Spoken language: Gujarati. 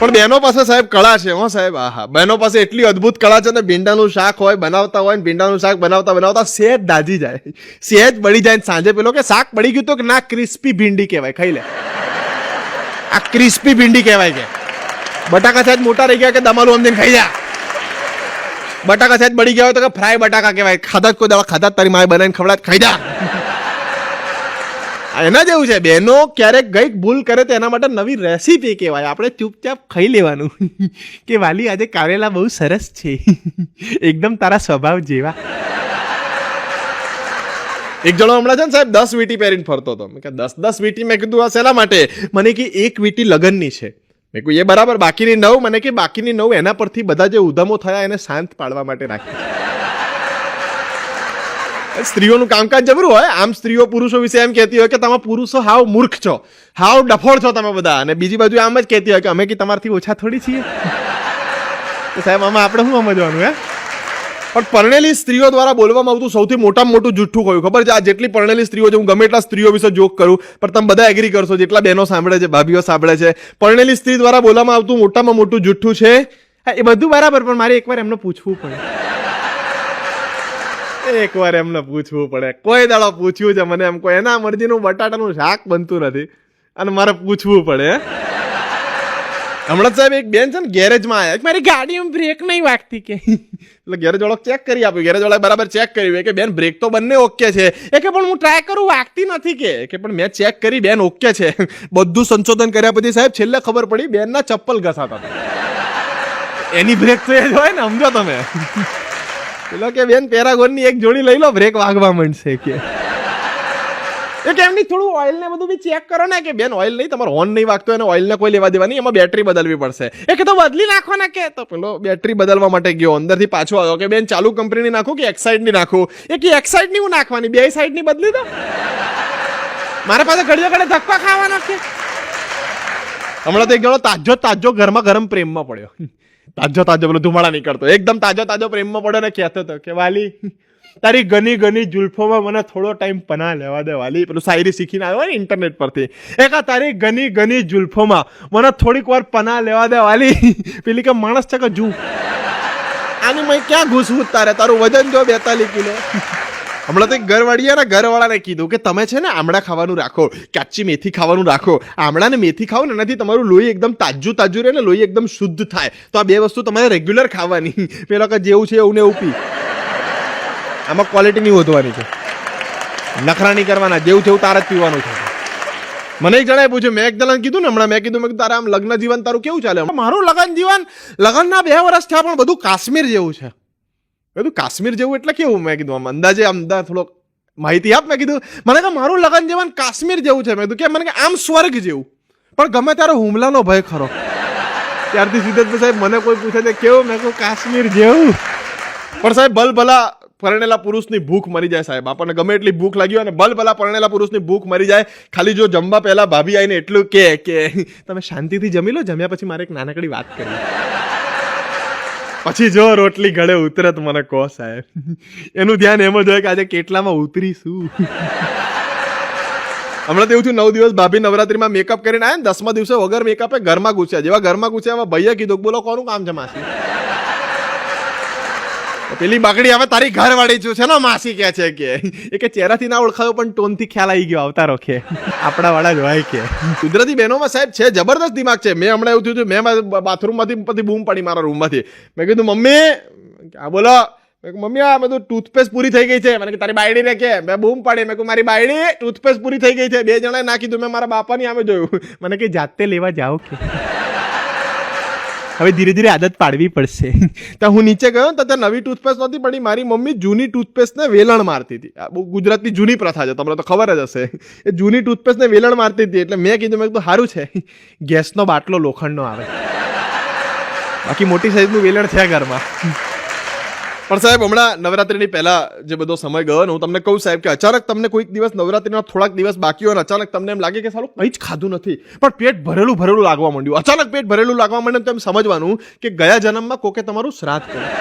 પણ બહેનો પાસે સાહેબ કળા છે. હો સાહેબ, આહા, બહેનો પાસે એટલી અદ્ભુત કળા છે ને, ભીંડાનું શાક હોય બનાવતા હોય ને ભીંડાનું શાક બનાવતા બનાવતા સહેજ દાજી જાય, સહેજ બળી જાય. સાંજે પેલો કે શાક બળી ગયું તો કે ના, ક્રિસ્પી ભીંડી કહેવાય, ખાઈ લે. આ ક્રિસ્પી ભીંડી કહેવાય. કે બટાકા સહેજ મોટા રહી ગયા કે દમાલું અમને ખાઈ જા. બટાકા સહેજ બળી ગયા હોય તો કે ફ્રાય બટાકા કહેવાય. ખાધા કોઈ દવા ખાધા તારી માએ બનાવીને ખવડાવ, ખાઈ જા. એના જેવું છે. બહેનો ક્યારેક ગઈક ભૂલ કરે તો એના માટે નવી રેસીપી કહેવાય. આપણે ચૂપચાપ ખાઈ લેવાનું કે વાલી આજે કારેલા બહુ સરસ છે, એકદમ તારા સ્વભાવ જેવા. એક જણો હમણાં છે ને સાહેબ 10 વીંટી પહેરીને ફરતો હતો. મેં કહ્યું 10 વીંટી? મેં કીધું આ શેના માટે? મને કે એક વીંટી લગનની છે. મેં કહ્યું એ બરાબર, બાકીની 9? મને કે બાકીની 9 એના પરથી બધા જે ઉધમો થયા એને શાંત પાડવા માટે રાખી. સ્ત્રીઓનું કામકાજ જબરું હોય. આમ સ્ત્રીઓ પુરુષો વિશે એમ કહેતી હોય કે તમે પુરુષો હાવ મૂર્ખ છો, હાવ ડફોળ છો તમે બધા, અને બીજી બાજુ આમ જ કહેતી હોય કે અમે કે તમારથી ઓછા થોડી છીએ. તો સાહેબ આમાં આપણે શું સમજવાનું? હે, પણ પરણેલી સ્ત્રીઓ દ્વારા બોલવામાં આવતું સૌથી મોટામાં મોટું જુઠ્ઠું કયું ખબર છે? આ જેટલી પરણેલી સ્ત્રીઓ છે, હું ગમે એટલા સ્ત્રીઓ વિશે જોક કરું, પણ તમે બધા એગ્રી કરશો, જેટલા બહેનો સાંભળે છે, ભાભીઓ સાંભળે છે, પરણેલી સ્ત્રી દ્વારા બોલવામાં આવતું મોટામાં મોટું જુઠ્ઠું છે. હા, એ બધું બરાબર, પણ મારે એકવાર એમને પૂછવું પડે. એકવાર એમને પૂછવું પડે. કોઈ દાડો પૂછ્યું છે મને? એમ કોઈ એના મરજીનું બટાટાનું શાક બનતું નથી અને મારે પૂછવું પડે. હમણાં સાહેબ એક બેન છે ને ગેરેજમાં આવ્યા, મારી ગાડીમાં બ્રેક નહીં વાગતી કે. એટલે ગેરેજ વાળો ચેક કરી આપ્યું. ગેરેજ વાળા બરાબર ચેક કર્યું કે બેન બ્રેક તો બંને ઓકે છે. એ કે પણ હું ટ્રાય કરું, વાગતી નથી. કે પણ મેં ચેક કરી, બેન ઓકે છે. બધું સંશોધન કર્યા પછી સાહેબ છેલ્લે ખબર પડી બેનના ચપ્પલ ઘસાતા હતા. એની બ્રેક તો એ જ હોય ને, સમજો તમે. પેલો કે બેન પેરાગોનની એક જોડી લઈ લો, બ્રેક વાગવા માંડશે. કે એમની થોડું ઓઇલ ને બધું બી ચેક કરો ને. કે બેન ઓઇલ નહીં, તમારો હોર્ન નહીં વાગતો, એને ઓઇલ ને કોઈ લેવા દેવા નહીં, એમાં બેટરી બદલવી પડશે. એ કે તો બદલી નાખો ને. કે તો પેલો બેટરી બદલવા માટે ગયો, અંદરથી પાછો આવ્યો કે બેન ચાલુ કંપનીની નાખું કે એક્સાઇડ ની નાખું? એ કે એક્સાઇડ ની હું નાખવાની, બે સાઈડ ની બદલી દો. મારા પાસે ઘડીઓ ઘડે ધક્કા ખાવાના છે. હમણાં તો એક જણો તાજો ઘરમાં ગરમ પ્રેમમાં પડ્યો. તાજો પેલો ધુમાડા નીકળતો, એકદમ તાજો પ્રેમમાં પડ્યો ને કહેતો હતો કે વાલી તારી ઘની ઘની જુલ્ફોમાં મને થોડો ટાઈમ પનાહ લેવા દે વાલી. પેલું શાયરી શીખીને આવ્યો ને ઇન્ટરનેટ પરથી. એકા તારી ઘની ઘની જુલ્ફોમાં મને થોડીક વાર પનાહ લેવા દે વાલી. પેલી કે માણસ છે કે જુ આની મેં ક્યાં ઘૂસવું તારે? તારું વજન જો 42 કિલો. હમણાં તો ઘરવાળાને કીધું કે તમે છે ને આમળા ખાવાનું રાખો, કાચી મેથી ખાવાનું રાખો. આમળા ને મેથી ખાઓ ને, એનાથી તમારું લોહી એકદમ તાજું રહે ને, લોહી એકદમ શુદ્ધ થાય. તો આ બે વસ્તુ તમારે રેગ્યુલર ખાવાની. પેલો કે જેવું છે એવું ને એવું પી. આમાં ક્વોલિટી નહીં વધવાની છે, નખરા નહીં કરવાના, જેવું છે એવું તારે જ પીવાનું છે. મને એક જણાએ પૂછ્યું, મેં એક જણાને કીધું ને હમણાં, મેં કીધું તારે આમ લગ્ન જીવન તારું કેવું ચાલે? મારું લગ્નના 2 વર્ષ થયા પણ બધું કાશ્મીર જેવું છે. બધું કાશ્મીર જેવું એટલે કેવું? મેં કીધું આમ અંદાજે થોડોક માહિતી આપ. મેં કીધું મને કે મારું લગ્ન જીવન કાશ્મીર જેવું છે. મેં કીધું કે મને કે આમ સ્વર્ગ જેવું, પણ ગમે ત્યારે હુમલાનો ભય ખરો. ત્યારથી સીધે સાહેબ મને કોઈ પૂછે છે કેવું? મેં કહું કાશ્મીર જેવું. પણ સાહેબ ભલા પરણેલા પુરુષની ભૂખ મરી જાય સાહેબ. આપણને ગમે એટલી ભૂખ લાગી હોય અને ભલા પરણેલા પુરુષની ભૂખ મરી જાય. ખાલી જો જમવા પહેલા ભાભી આવીને એટલું કે તમે શાંતિથી જમી લો, જમ્યા પછી મારે એક નાનકડી વાત કરવી. પછી જો રોટલી ગળે ઉતરે તો મને કહો સાહેબ. એનું ધ્યાન એમ જ હોય કે આજે કેટલામાં ઉતરીશું. હમણાં તો એવું થયું, 9 દિવસ ભાભી નવરાત્રીમાં મેકઅપ કરીને આવ્યા ને, 10મા દિવસે વગર મેકઅપે ઘરમાં ઘૂસ્યા. જેવા ઘરમાં ઘૂસ્યા એમાં ભાઈએ કીધું બોલો કોનું કામ છે માસી? પેલી બાકડી હવે તારી ઘરવાળી છું છે ને માસી કે છે. કે એ કે ચહેરાથી ના ઓળખાયો પણ ટોનથી ખ્યાલ આવી ગયો, આવતા રોકે આપણા વાળા જ હોય. કે કુદરતી બહેનોમાં સાહેબ છે જબરદસ્ત દિમાગ છે. મેં હમણાં એવું થયું, મેં બાથરૂમમાંથી પછી બૂમ પાડી મારા રૂમમાંથી. મેં કીધું મમ્મી, હા બોલો. મમ્મી આ બધું ટૂથપેસ્ટ પૂરી થઈ ગઈ છે. મને કે તારી બાયડી ને કે. મેં બૂમ પાડી, મેં કહું મારી બાયડી ટૂથપેસ્ટ પૂરી થઈ ગઈ છે. 2 જણાએ ના કીધું, મેં મારા બાપાની આમે જોયું. મને કે જાતે લેવા જાઓ કે. હવે ધીરે ધીરે આદત પાડવી પડશે. તો હું નીચે ગયો તો ત્યાં નવી ટૂથપેસ્ટ નહોતી પડી. મારી મમ્મી જૂની ટૂથપેસ્ટને વેલણ મારતી હતી. આ બહુ ગુજરાતની જૂની પ્રથા છે, તમને તો ખબર જ હશે. એ જૂની ટૂથપેસ્ટને વેલણ મારતી હતી. એટલે મેં કીધું સારું છે ગેસનો બાટલો લોખંડનો આવે, બાકી મોટી સાઈઝનું વેલણ છે ઘરમાં. પણ સાહેબ હમણાં નવરાત્રીની પહેલા જે બધો સમય ગયો ને, હું તમને કહું સાહેબ કે અચાનક તમને કોઈક દિવસ નવરાત્રીના થોડાક દિવસ બાકી હોય ને અચાનક તમને એમ લાગે કે સારું કંઈ જ ખાધું નથી, પણ પેટ ભરેલું લાગવા માંડ્યું. અચાનક પેટ ભરેલું લાગવા માંડે તો એમ સમજવાનું કે ગયા જન્મમાં કોકે તમારું શ્રાદ્ધ કર્યું.